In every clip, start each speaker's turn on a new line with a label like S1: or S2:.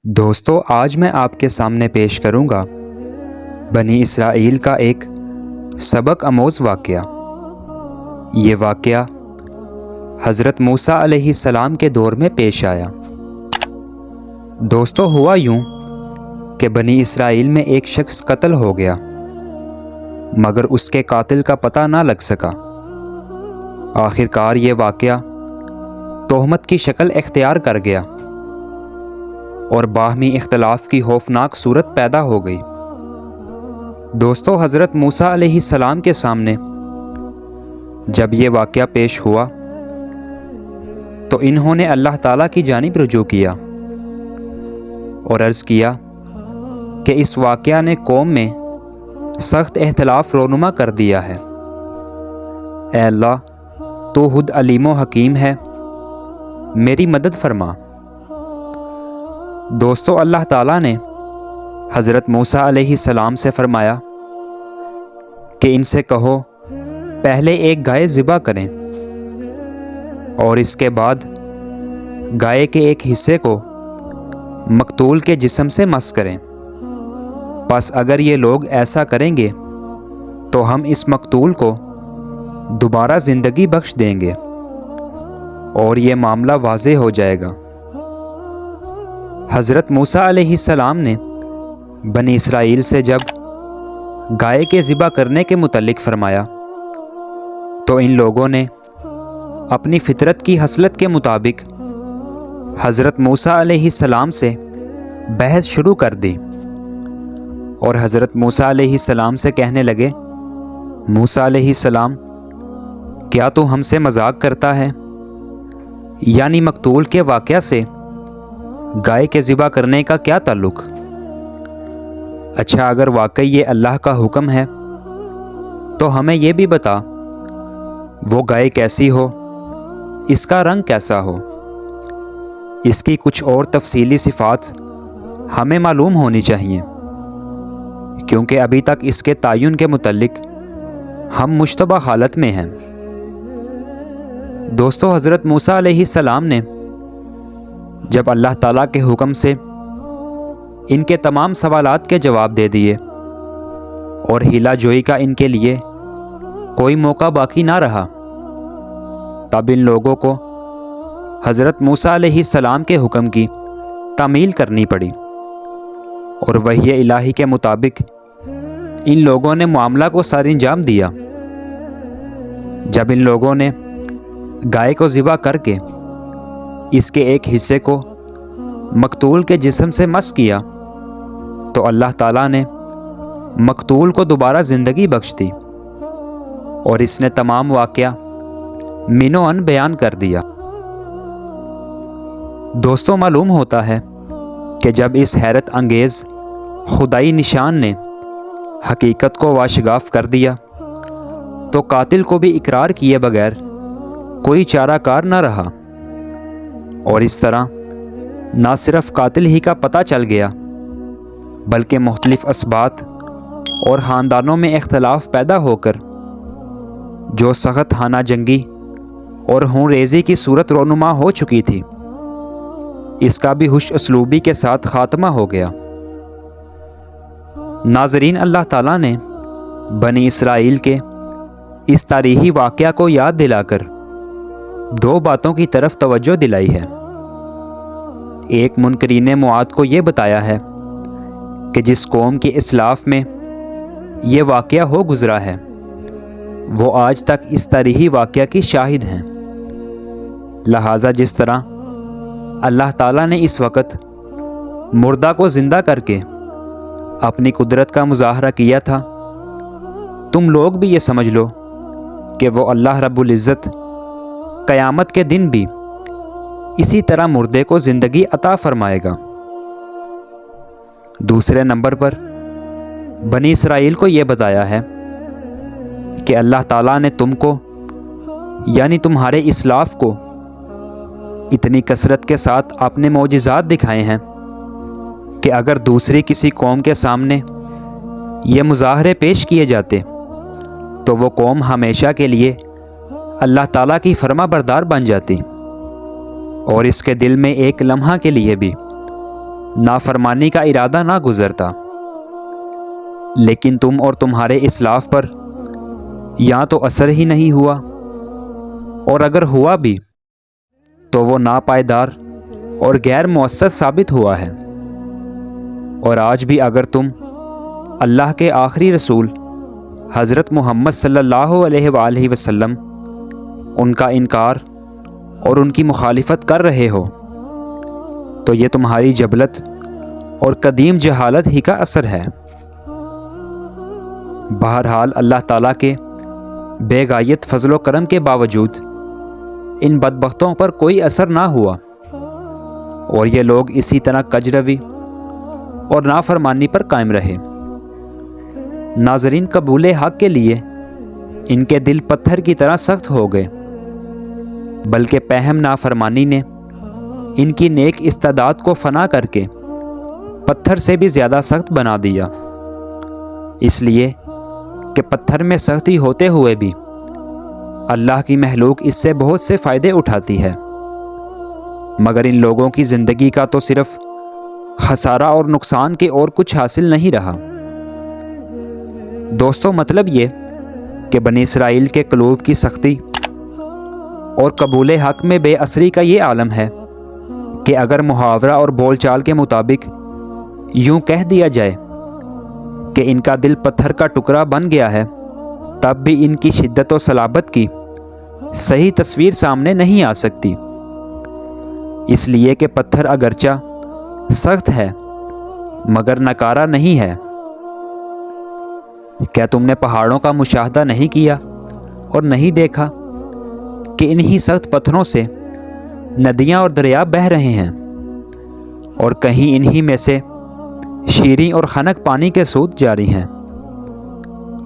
S1: دوستو، آج میں آپ کے سامنے پیش کروں گا بنی اسرائیل کا ایک سبق آموز واقعہ۔ یہ واقعہ حضرت موسیٰ علیہ السلام کے دور میں پیش آیا۔ دوستو، ہوا یوں کہ بنی اسرائیل میں ایک شخص قتل ہو گیا، مگر اس کے قاتل کا پتہ نہ لگ سکا۔ آخر کار یہ واقعہ تہمت کی شکل اختیار کر گیا اور باہمی اختلاف کی خوفناک صورت پیدا ہو گئی۔ دوستو، حضرت موسیٰ علیہ السلام کے سامنے جب یہ واقعہ پیش ہوا تو انہوں نے اللہ تعالیٰ کی جانب رجوع کیا اور عرض کیا کہ اس واقعہ نے قوم میں سخت اختلاف رونما کر دیا ہے۔ اے اللہ، تو خود علیم و حکیم ہے، میری مدد فرما۔ دوستو، اللہ تعالیٰ نے حضرت موسیٰ علیہ السلام سے فرمایا کہ ان سے کہو پہلے ایک گائے ذبح کریں اور اس کے بعد گائے کے ایک حصے کو مقتول کے جسم سے مس کریں۔ پس اگر یہ لوگ ایسا کریں گے تو ہم اس مقتول کو دوبارہ زندگی بخش دیں گے اور یہ معاملہ واضح ہو جائے گا۔ حضرت موسیٰ علیہ السلام نے بنی اسرائیل سے جب گائے کے ذبح کرنے کے متعلق فرمایا تو ان لوگوں نے اپنی فطرت کی خصلت کے مطابق حضرت موسیٰ علیہ السلام سے بحث شروع کر دی اور حضرت موسیٰ علیہ السلام سے کہنے لگے، موسیٰ علیہ السلام، کیا تو ہم سے مذاق کرتا ہے؟ یعنی مقتول کے واقعہ سے گائے کے ذبح کرنے کا کیا تعلق؟ اچھا، اگر واقعی یہ اللہ کا حکم ہے تو ہمیں یہ بھی بتا وہ گائے کیسی ہو، اس کا رنگ کیسا ہو، اس کی کچھ اور تفصیلی صفات ہمیں معلوم ہونی چاہیے، کیونکہ ابھی تک اس کے تعین کے متعلق ہم مشتبہ حالت میں ہیں۔ دوستو، حضرت موسیٰ علیہ السلام نے جب اللہ تعالیٰ کے حکم سے ان کے تمام سوالات کے جواب دے دیے اور ہیلا جوئی کا ان کے لیے کوئی موقع باقی نہ رہا، تب ان لوگوں کو حضرت موسیٰ علیہ السلام کے حکم کی تعمیل کرنی پڑی اور وحی الہی کے مطابق ان لوگوں نے معاملہ کو سر انجام دیا۔ جب ان لوگوں نے گائے کو ذبح کر کے اس کے ایک حصے کو مقتول کے جسم سے مس کیا تو اللہ تعالیٰ نے مقتول کو دوبارہ زندگی بخش دی اور اس نے تمام واقعہ منو ان بیان کر دیا۔ دوستو، معلوم ہوتا ہے کہ جب اس حیرت انگیز خدائی نشان نے حقیقت کو واشگاف کر دیا تو قاتل کو بھی اقرار کیے بغیر کوئی چارہ کار نہ رہا، اور اس طرح نہ صرف قاتل ہی کا پتہ چل گیا بلکہ مختلف اسباط اور خاندانوں میں اختلاف پیدا ہو کر جو سخت خانہ جنگی اور خون ریزی کی صورت رونما ہو چکی تھی، اس کا بھی ہوش اسلوبی کے ساتھ خاتمہ ہو گیا۔ ناظرین، اللہ تعالیٰ نے بنی اسرائیل کے اس تاریخی واقعہ کو یاد دلا کر دو باتوں کی طرف توجہ دلائی ہے۔ ایک، منکرین موعود کو یہ بتایا ہے کہ جس قوم کی اسلاف میں یہ واقعہ ہو گزرا ہے وہ آج تک اس تاریخی واقعہ کی شاہد ہیں، لہٰذا جس طرح اللہ تعالیٰ نے اس وقت مردہ کو زندہ کر کے اپنی قدرت کا مظاہرہ کیا تھا، تم لوگ بھی یہ سمجھ لو کہ وہ اللہ رب العزت قیامت کے دن بھی اسی طرح مردے کو زندگی عطا فرمائے گا۔ دوسرے نمبر پر بنی اسرائیل کو یہ بتایا ہے کہ اللہ تعالیٰ نے تم کو یعنی تمہارے اسلاف کو اتنی کثرت کے ساتھ اپنے معجزات دکھائے ہیں کہ اگر دوسری کسی قوم کے سامنے یہ مظاہرے پیش کیے جاتے تو وہ قوم ہمیشہ کے لیے اللہ تعالیٰ کی فرما بردار بن جاتی اور اس کے دل میں ایک لمحہ کے لیے بھی نافرمانی کا ارادہ نہ گزرتا، لیکن تم اور تمہارے اسلاف پر یا تو اثر ہی نہیں ہوا، اور اگر ہوا بھی تو وہ ناپائیدار اور غیر مؤثر ثابت ہوا ہے۔ اور آج بھی اگر تم اللہ کے آخری رسول حضرت محمد صلی اللہ علیہ وآلہ وسلم ان کا انکار اور ان کی مخالفت کر رہے ہو تو یہ تمہاری جبلت اور قدیم جہالت ہی کا اثر ہے۔ بہرحال اللہ تعالیٰ کے بے غایت فضل و کرم کے باوجود ان بدبختوں پر کوئی اثر نہ ہوا، اور یہ لوگ اسی طرح کج روی اور نافرمانی پر قائم رہے۔ ناظرین، قبول حق کے لیے ان کے دل پتھر کی طرح سخت ہو گئے، بلکہ پہم نافرمانی نے ان کی نیک استعداد کو فنا کر کے پتھر سے بھی زیادہ سخت بنا دیا، اس لیے کہ پتھر میں سختی ہوتے ہوئے بھی اللہ کی مخلوق اس سے بہت سے فائدے اٹھاتی ہے، مگر ان لوگوں کی زندگی کا تو صرف خسارہ اور نقصان کے اور کچھ حاصل نہیں رہا۔ دوستو، مطلب یہ کہ بنی اسرائیل کے قلوب کی سختی اور قبول حق میں بے اثری کا یہ عالم ہے کہ اگر محاورہ اور بول چال کے مطابق یوں کہہ دیا جائے کہ ان کا دل پتھر کا ٹکڑا بن گیا ہے، تب بھی ان کی شدت و صلابت کی صحیح تصویر سامنے نہیں آ سکتی، اس لیے کہ پتھر اگرچہ سخت ہے مگر نکارہ نہیں ہے۔ کیا تم نے پہاڑوں کا مشاہدہ نہیں کیا اور نہیں دیکھا کہ انہی سخت پتھروں سے ندیاں اور دریا بہہ رہے ہیں، اور کہیں انہی میں سے شیریں اور خنک پانی کے سوت جاری ہیں؟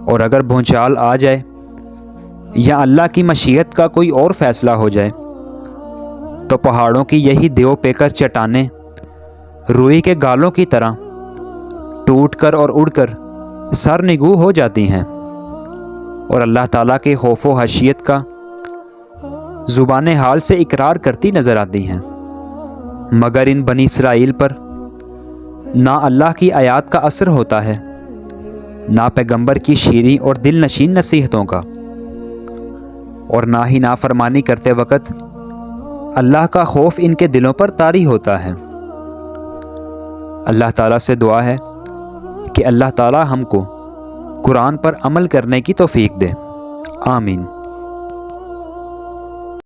S1: اور اگر بھونچال آ جائے یا اللہ کی مشیت کا کوئی اور فیصلہ ہو جائے تو پہاڑوں کی یہی دیو پیکر چٹانیں روئی کے گالوں کی طرح ٹوٹ کر اور اڑ کر سر نگو ہو جاتی ہیں، اور اللہ تعالیٰ کے خوف و خشیت کا زبان حال سے اقرار کرتی نظر آتی ہیں، مگر ان بنی اسرائیل پر نہ اللہ کی آیات کا اثر ہوتا ہے، نہ پیغمبر کی شیریں اور دل نشین نصیحتوں کا، اور نہ ہی نافرمانی کرتے وقت اللہ کا خوف ان کے دلوں پر طاری ہوتا ہے۔ اللہ تعالیٰ سے دعا ہے کہ اللہ تعالیٰ ہم کو قرآن پر عمل کرنے کی توفیق دے، آمین۔